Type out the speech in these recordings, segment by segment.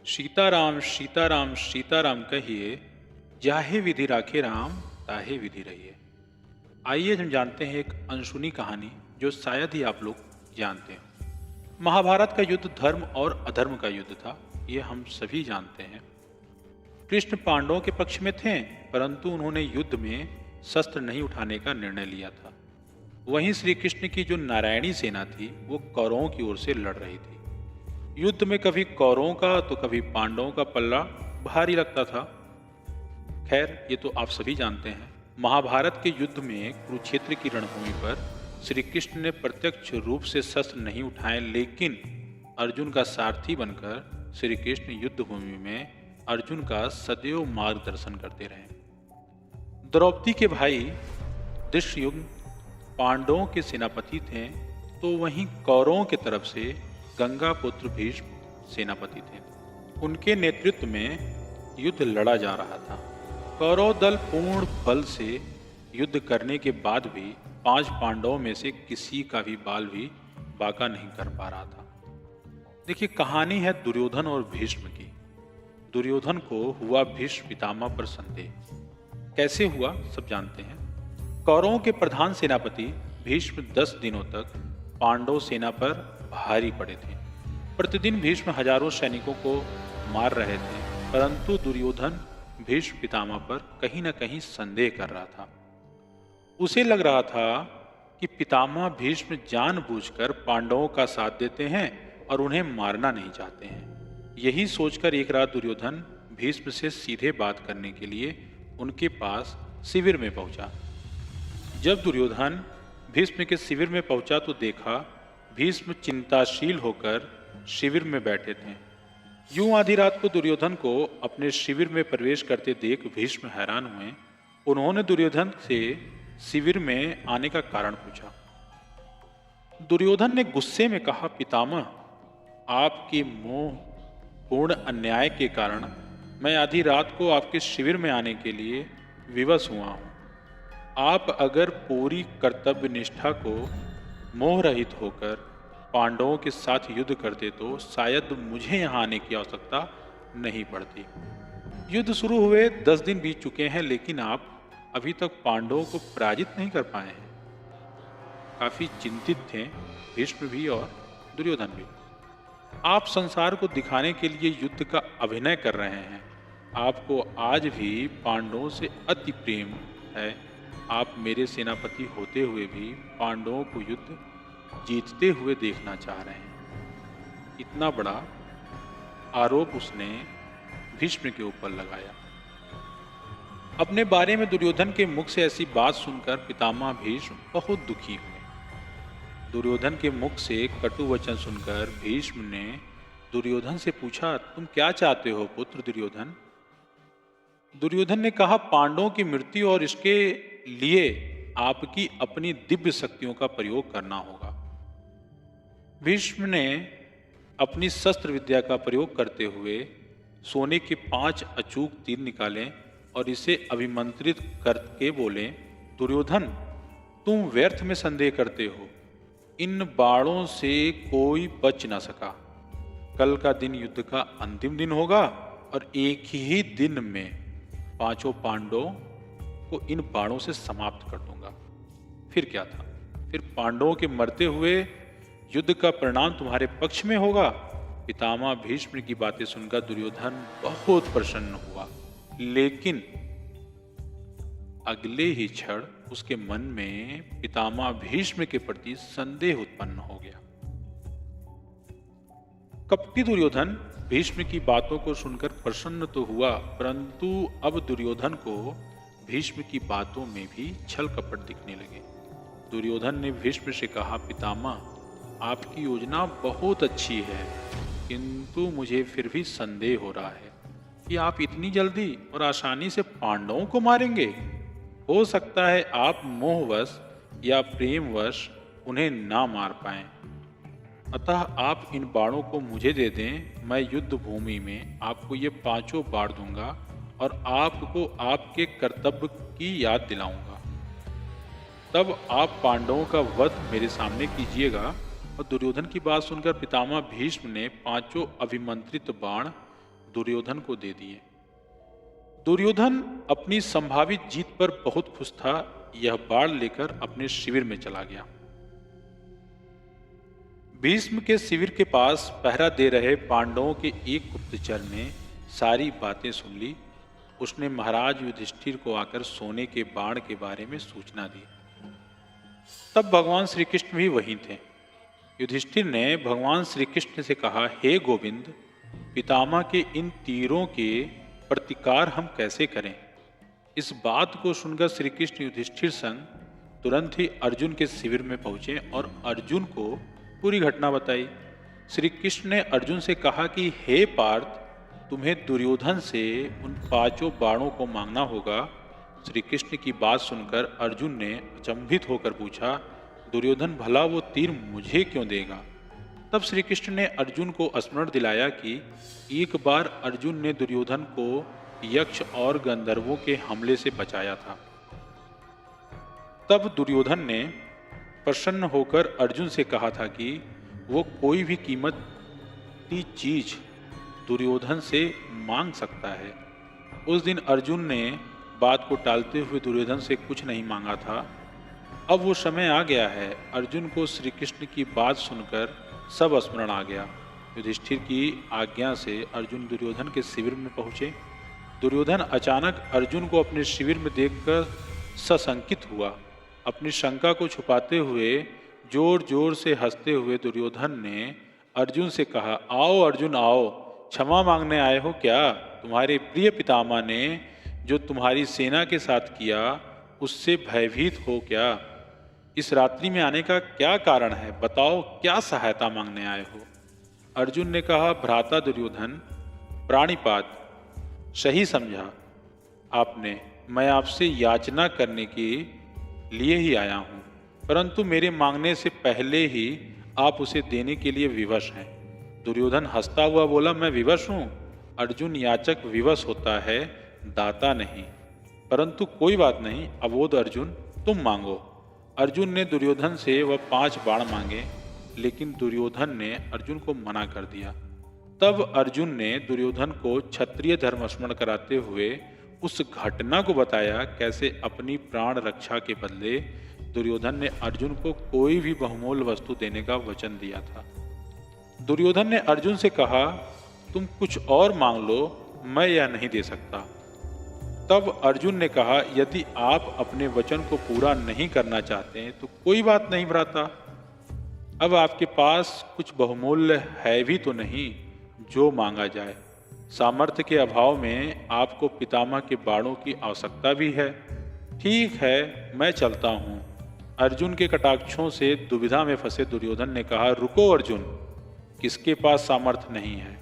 सीताराम सीताराम सीताराम कहिए, जाहे विधि राखे राम, ताहे विधि रहिए। आइए हम जानते हैं एक अनसुनी कहानी जो शायद ही आप लोग जानते हो। महाभारत का युद्ध धर्म और अधर्म का युद्ध था, ये हम सभी जानते हैं। कृष्ण पांडवों के पक्ष में थे, परंतु उन्होंने युद्ध में शस्त्र नहीं उठाने का निर्णय लिया था। वहीं श्री कृष्ण की जो नारायणी सेना थी, वो कौरवों की ओर से लड़ रही थी। युद्ध में कभी कौरवों का तो कभी पांडवों का पल्ला भारी लगता था। खैर, ये तो आप सभी जानते हैं। महाभारत के युद्ध में कुरुक्षेत्र की रणभूमि पर श्री कृष्ण ने प्रत्यक्ष रूप से शस्त्र नहीं उठाए, लेकिन अर्जुन का सारथी बनकर श्री कृष्ण युद्ध भूमि में अर्जुन का सदैव मार्गदर्शन करते रहे। द्रौपदी के भाई धृष्टद्युम्न पांडवों के सेनापति थे, तो वहीं कौरवों की तरफ से गंगा पुत्र भीष्म सेनापति थे। उनके नेतृत्व में युद्ध लड़ा जा रहा था। कौरव दल पूर्ण बल से युद्ध करने के बाद भी 5 पांडवों में से किसी का भी बाल भी बांका नहीं कर पा रहा था। देखिए, कहानी है दुर्योधन और भीष्म की। दुर्योधन को हुआ भीष्म पितामह पर संदेह। कैसे हुआ, सब जानते हैं। कौरवों के प्रधान सेनापति भीष्म 10 दिनों तक पांडव सेना पर भारी पड़े थे। प्रतिदिन भीष्म हजारों सैनिकों को मार रहे थे, परंतु दुर्योधन भीष्म पितामह पर कहीं न कहीं संदेह कर रहा था। उसे लग रहा था कि पितामह भीष्म जानबूझकर पांडवों का साथ देते हैं और उन्हें मारना नहीं चाहते हैं। यही सोचकर एक रात दुर्योधन भीष्म से सीधे बात करने के लिए उनके पास शिविर में पहुंचा। जब दुर्योधन भीष्म के शिविर में पहुंचा तो देखा भीष्म चिंताशील होकर शिविर में बैठे थे। यूं आधी रात को दुर्योधन को अपने शिविर में प्रवेश करते देख भीष्म हैरान हुए। उन्होंने दुर्योधन से शिविर में आने का कारण पूछा। दुर्योधन ने गुस्से में कहा, पितामह, आपके मोह पूर्ण अन्याय के कारण मैं आधी रात को आपके शिविर में आने के लिए विवश हुआ हूं। आप अगर पूरी कर्तव्य निष्ठा को मोह रहित होकर पांडवों के साथ युद्ध करते तो शायद मुझे यहाँ आने की आवश्यकता नहीं पड़ती। युद्ध शुरू हुए 10 दिन बीत चुके हैं, लेकिन आप अभी तक पांडवों को पराजित नहीं कर पाए हैं। काफी चिंतित थे भीष्म भी और दुर्योधन भी। आप संसार को दिखाने के लिए युद्ध का अभिनय कर रहे हैं। आपको आज भी पांडवों से अति प्रेम है। आप मेरे सेनापति होते हुए भी पांडवों को युद्ध जीतते हुए देखना चाह रहे हैं। इतना बड़ा आरोप उसने भीष्म के ऊपर लगाया। अपने बारे में दुर्योधन के मुख से ऐसी बात सुनकर पितामह भीष्म बहुत दुखी हुए। दुर्योधन के मुख से कटु वचन सुनकर भीष्म ने दुर्योधन से पूछा, तुम क्या चाहते हो पुत्र दुर्योधन? दुर्योधन ने कहा, पांडवों की मृत्यु और इसके लिए आपकी अपनी दिव्य शक्तियों का प्रयोग करना होगा। भीष्म ने अपनी शस्त्र विद्या का प्रयोग करते हुए सोने के 5 अचूक तीर निकाले और इसे अभिमंत्रित करके बोले, दुर्योधन, तुम व्यर्थ में संदेह करते हो। इन बाणों से कोई बच न सका। कल का दिन युद्ध का अंतिम दिन होगा और एक ही दिन में 5 पांडवों को इन बाणों से समाप्त कर दूंगा। फिर क्या था? फिर पांडवों के मरते हुए युद्ध का परिणाम तुम्हारे पक्ष में होगा। पितामह भीष्म की बातें सुनकर दुर्योधन बहुत प्रसन्न हुआ, लेकिन अगले ही क्षण उसके मन में पितामह भीष्म के प्रति संदेह उत्पन्न हो गया। कपटी दुर्योधन भीष्म की बातों को सुनकर प्रसन्न तो हुआ, परंतु अब दुर्योधन को भीष्म की बातों में भी छल कपट दिखने लगे। दुर्योधन ने भीष्म से कहा, पितामह, आपकी योजना बहुत अच्छी है, किंतु मुझे फिर भी संदेह हो रहा है कि आप इतनी जल्दी और आसानी से पांडवों को मारेंगे। हो सकता है आप मोहवश या प्रेमवश उन्हें ना मार पाएं। अतः आप इन बाणों को मुझे दे दें। मैं युद्ध भूमि में आपको ये 5 बाण दूंगा और आपको आपके कर्तव्य की याद दिलाऊंगा। तब आप पांडवों का वध मेरे सामने कीजिएगा। और दुर्योधन की बात सुनकर पितामह भीष्म ने 5 अभिमंत्रित बाण दुर्योधन को दे दिए। दुर्योधन अपनी संभावित जीत पर बहुत खुश था। यह बाण लेकर अपने शिविर में चला गया। भीष्म के शिविर के पास पहरा दे रहे पांडवों के एक गुप्तचर ने सारी बातें सुन ली। उसने महाराज युधिष्ठिर को आकर सोने के बाण के बारे में सूचना दी। तब भगवान श्री कृष्ण भी वहीं थे। युधिष्ठिर ने भगवान श्री कृष्ण से कहा, हे गोविंद, पितामह के इन तीरों के प्रतिकार हम कैसे करें? इस बात को सुनकर श्री कृष्ण युधिष्ठिर संग तुरंत ही अर्जुन के शिविर में पहुंचे और अर्जुन को पूरी घटना बताई। श्री कृष्ण ने अर्जुन से कहा कि हे पार्थ, तुम्हें दुर्योधन से उन 5 बाणों को मांगना होगा। श्री कृष्ण की बात सुनकर अर्जुन ने अचंभित होकर पूछा, दुर्योधन भला वो तीर मुझे क्यों देगा? तब श्री कृष्ण ने अर्जुन को स्मरण दिलाया कि एक बार अर्जुन ने दुर्योधन को यक्ष और गंधर्वों के हमले से बचाया था। तब दुर्योधन ने प्रसन्न होकर अर्जुन से कहा था कि वो कोई भी कीमती चीज दुर्योधन से मांग सकता है। उस दिन अर्जुन ने बात को टालते हुए दुर्योधन से कुछ नहीं मांगा था। अब वो समय आ गया है। अर्जुन को श्री कृष्ण की बात सुनकर सब स्मरण आ गया। युधिष्ठिर की आज्ञा से अर्जुन दुर्योधन के शिविर में पहुंचे। दुर्योधन अचानक अर्जुन को अपने शिविर में देखकर सशंकित हुआ। अपनी शंका को छुपाते हुए जोर जोर से हंसते हुए दुर्योधन ने अर्जुन से कहा, आओ अर्जुन आओ, क्षमा मांगने आए हो क्या? तुम्हारे प्रिय पितामह ने जो तुम्हारी सेना के साथ किया उससे भयभीत हो क्या? इस रात्रि में आने का क्या कारण है? बताओ, क्या सहायता मांगने आए हो? अर्जुन ने कहा, भ्राता दुर्योधन, प्राणिपात, सही समझा आपने। मैं आपसे याचना करने के लिए ही आया हूँ, परंतु मेरे मांगने से पहले ही आप उसे देने के लिए विवश हैं। दुर्योधन हंसता हुआ बोला, मैं विवश हूँ? अर्जुन, याचक विवश होता है, दाता नहीं। परंतु कोई बात नहीं, अबोध अर्जुन, तुम मांगो। अर्जुन ने दुर्योधन से वह 5 बाण मांगे, लेकिन दुर्योधन ने अर्जुन को मना कर दिया। तब अर्जुन ने दुर्योधन को क्षत्रिय धर्म स्मरण कराते हुए उस घटना को बताया, कैसे अपनी प्राण रक्षा के बदले दुर्योधन ने अर्जुन को कोई भी बहुमूल्य वस्तु देने का वचन दिया था। दुर्योधन ने अर्जुन से कहा, तुम कुछ और मांग लो, मैं यह नहीं दे सकता। तब अर्जुन ने कहा, यदि आप अपने वचन को पूरा नहीं करना चाहते तो कोई बात नहीं भ्राता। अब आपके पास कुछ बहुमूल्य है भी तो नहीं जो मांगा जाए। सामर्थ्य के अभाव में आपको पितामह के बाणों की आवश्यकता भी है। ठीक है, मैं चलता हूँ। अर्जुन के कटाक्षों से दुविधा में फंसे दुर्योधन ने कहा, रुको अर्जुन, किसके पास सामर्थ्य नहीं है?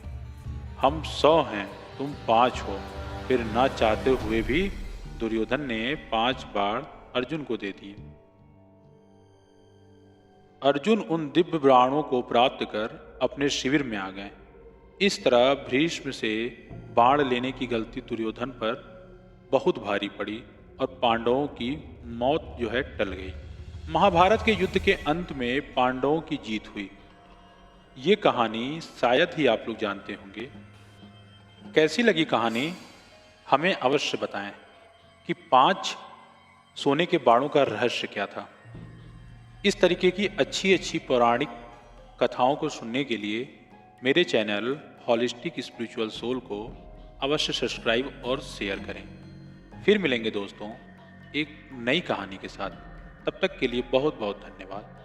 हम 100 हैं, तुम 5 हो। फिर ना चाहते हुए भी दुर्योधन ने 5 बाण अर्जुन को दे दिए। अर्जुन उन दिव्य बाणों को प्राप्त कर अपने शिविर में आ गए। इस तरह भीष्म से बाण लेने की गलती दुर्योधन पर बहुत भारी पड़ी और पांडवों की मौत जो है टल गई। महाभारत के युद्ध के अंत में पांडवों की जीत हुई। ये कहानी शायद ही आप लोग जानते होंगे। कैसी लगी कहानी हमें अवश्य बताएं कि 5 सोने के बाणों का रहस्य क्या था। इस तरीके की अच्छी अच्छी पौराणिक कथाओं को सुनने के लिए मेरे चैनल होलिस्टिक स्पिरिचुअल सोल को अवश्य सब्सक्राइब और शेयर करें। फिर मिलेंगे दोस्तों एक नई कहानी के साथ। तब तक के लिए बहुत बहुत धन्यवाद।